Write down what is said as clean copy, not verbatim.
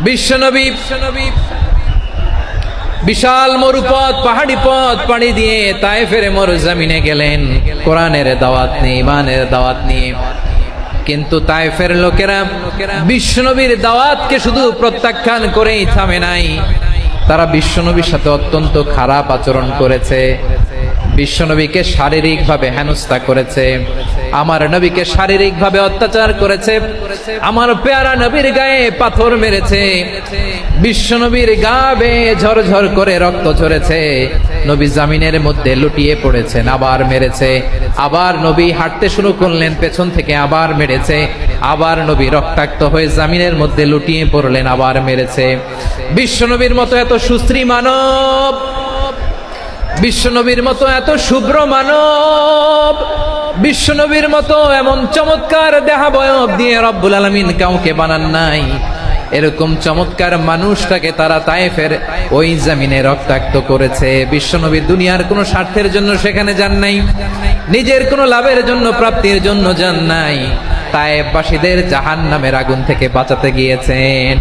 বিশ্বনবী বিশাল মরুপথ পাহাড়ি পথ পাড়ি দিয়ে তায়েফের মরুজমিনে গেলেন কোরআনের দাওয়াত নিয়ে, ইমানের দাওয়াত নিয়ে। কিন্তু তায়েফের লোকেরা বিশ্বনবীর দাওয়াতকে শুধু প্রত্যাখ্যান করেই থামে নাই, তারা বিশ্বনবীর সাথে অত্যন্ত খারাপ আচরণ করেছে, বিশ্বনবীকে শারীরিকভাবে হেনস্থা করেছে, আমার নবীকে শারীরিকভাবে অত্যাচার করেছে, আমার পেয়ারা নবীর গায়ে পাথর মেরেছে, বিশ্বনবীর গা বেয়ে ঝরঝর করে রক্ত ঝরেছে, নবী জামিনের মধ্যে লুটিয়ে পড়েছেন, আবার মেরেছে, আবার নবী হাঁটতে শুরু করলেন, পেছন থেকে আবার মেরেছে, আবার নবী রক্তাক্ত হয়ে জামিনের মধ্যে লুটিয়ে পড়লেন, আবার মেরেছে। বিশ্বনবীর মতো এত সুশ্রী মানব, বিশ্বনবীর মতো এত শুভ্র মানব, বিশ্বনবীর মতো এমন চমৎকার দেহাবয়ব দিয়ে রব্বুল আলামিন কাউকে বানান নাই। এরকম চমৎকার মানুষটাকে তারা তায়েফের ওই জমিনে রক্তাক্ত করেছে। বিশ্বনবী দুনিয়ার কোনো স্বার্থের জন্য সেখানে যান নাই, নিজের কোনো লাভের জন্য, প্রাপ্তির জন্য যান নাই, তায়েফবাসীদের জাহান্নামের আগুন থেকে বাঁচাতে গিয়েছেন।